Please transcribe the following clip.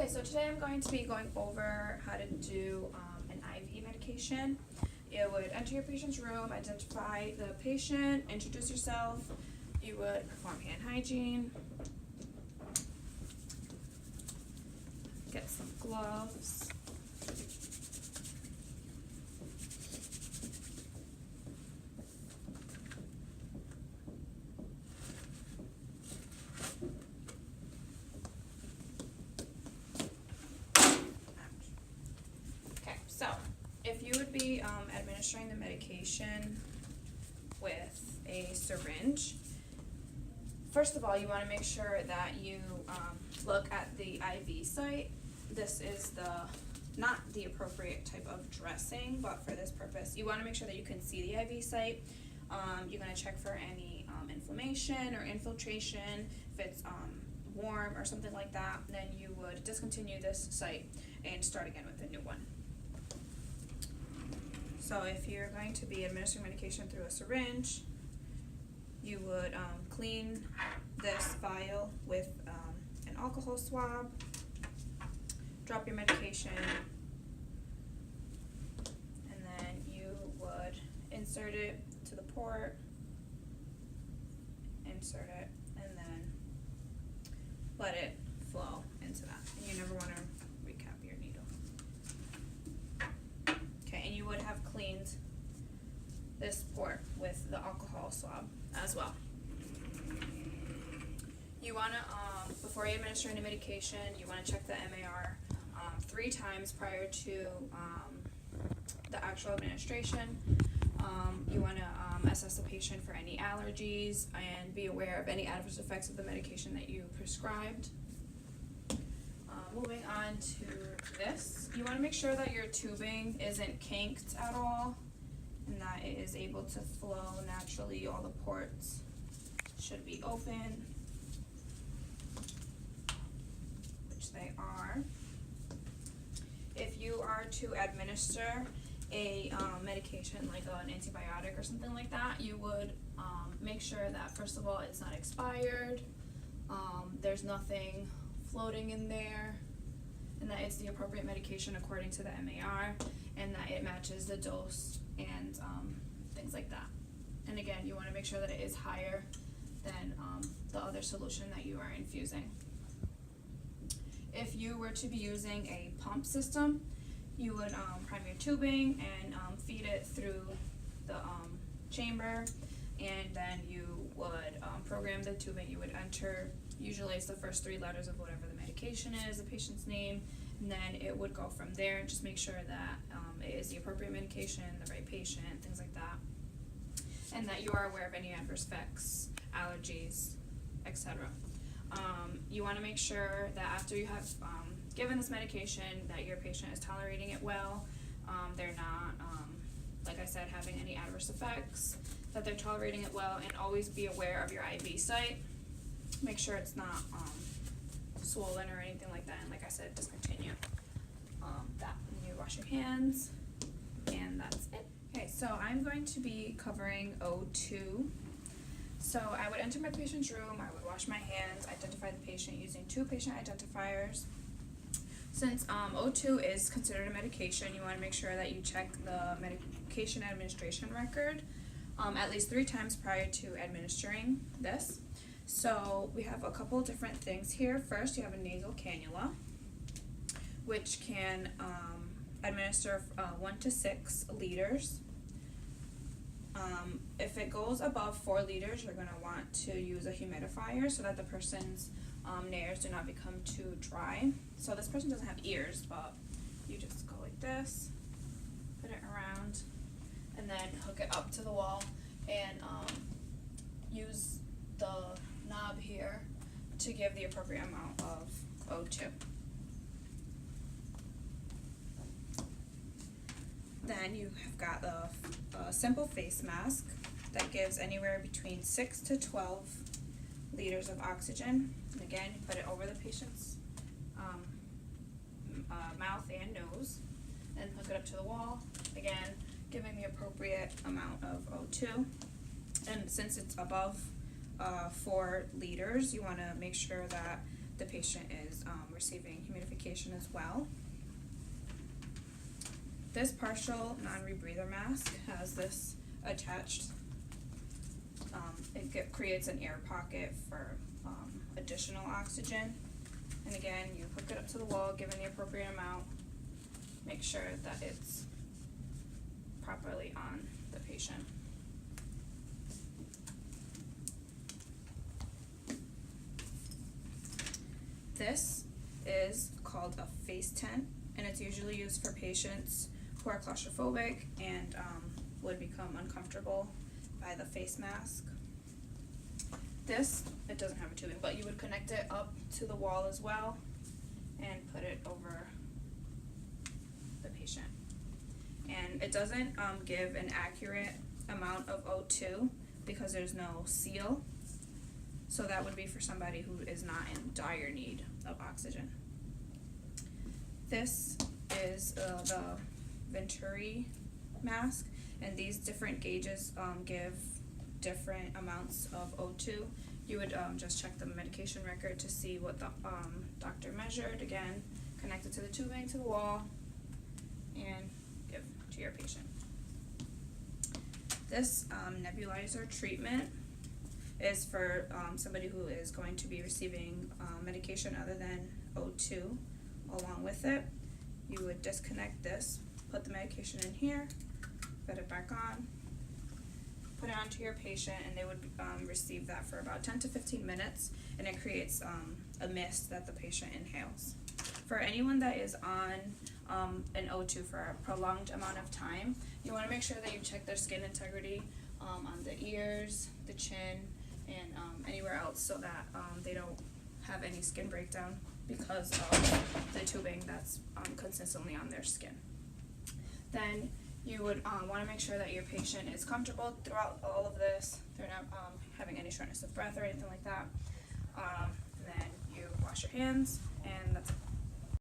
Okay, so today I'm going to be going over how to do an IV medication. You would enter your patient's room, identify the patient, introduce yourself. You would perform hand hygiene, get some gloves, if you would be administering the medication with a syringe, first of all, you want to make sure that you look at the IV site. This is not the appropriate type of dressing, but for this purpose, you want to make sure that you can see the IV site. You're going to check for any inflammation or infiltration. If it's warm or something like that, then you would discontinue this site and start again with a new one. So if you're going to be administering medication through a syringe, you would clean this vial with an alcohol swab, drop your medication, and then you would insert it to the port, insert it, and then let it flow into that. And you never want to recap your needle. And you would have cleaned this port with the alcohol swab as well. You want to, before you administer any medication, you want to check the MAR 3 times prior to the actual administration. You want to assess the patient for any allergies and be aware of any adverse effects of the medication that you prescribed. Moving on to this, you want to make sure that your tubing isn't kinked at all and that it is able to flow naturally. All the ports should be open, which they are. If you are to administer a medication like an antibiotic or something like that, you would make sure that first of all it's not expired, there's nothing floating in there, and that it's the appropriate medication according to the MAR, and that it matches the dose and things like that. And again, you want to make sure that it is higher than the other solution that you are infusing. If you were to be using a pump system, you would prime your tubing and feed it through the chamber, and then you would program the tubing. You would enter, usually it's the first 3 letters of whatever the medication is, the patient's name, and then it would go from there. And just make sure that it is the appropriate medication, the right patient, things like that, and that you are aware of any adverse effects, allergies, etc. You want to make sure that after you have given this medication that your patient is tolerating it well, they're not, like I said, having any adverse effects, that they're tolerating it well, and always be aware of your IV site. Make sure it's not swollen or anything like that, and like I said, discontinue that. And you wash your hands, and that's it. Okay, so I'm going to be covering O2. So I would enter my patient's room, I would wash my hands, identify the patient using 2 patient identifiers. Since O2 is considered a medication, you want to make sure that you check the medication administration record at least 3 times prior to administering this. So we have a couple different things here. First, you have a nasal cannula, which can administer 1 to 6 liters. If it goes above 4 liters, you're going to want to use a humidifier so that the person's nares do not become too dry. So this person doesn't have ears, but you just go like this, put it around, and then hook it up to the wall, and use the knob here to give the appropriate amount of O2. Then you have got a simple face mask that gives anywhere between 6 to 12 liters of oxygen. And again, you put it over the patient's mouth and nose, and hook it up to the wall. Again, giving the appropriate amount of O2. And since it's above 4 liters, you want to make sure that the patient is receiving humidification as well. This partial non-rebreather mask has this attached. It creates an air pocket for additional oxygen. And again, you hook it up to the wall, given the appropriate amount. Make sure that it's properly on the patient. This is called a face tent, and it's usually used for patients who are claustrophobic and would become uncomfortable by the face mask. This, it doesn't have a tubing, but you would connect it up to the wall as well and put it over the patient. And it doesn't give an accurate amount of O2 because there's no seal. So that would be for somebody who is not in dire need of oxygen. This is the Venturi mask, and these different gauges give different amounts of O2. You would just check the medication record to see what the doctor measured. Again, connect it to the tubing, to the wall, and give to your patient. This nebulizer treatment is for somebody who is going to be receiving medication other than O2 along with it. You would disconnect this, put the medication in here, put it back on, put it onto your patient, and they would receive that for about 10 to 15 minutes, and it creates a mist that the patient inhales. For anyone that is on an O2 for a prolonged amount of time, you want to make sure that you check their skin integrity on the ears, the chin, and anywhere else, so that they don't have any skin breakdown because of the tubing that's consistently on their skin. Then you would want to make sure that your patient is comfortable throughout all of this. They're not having any shortness of breath or anything like that. Then you wash your hands,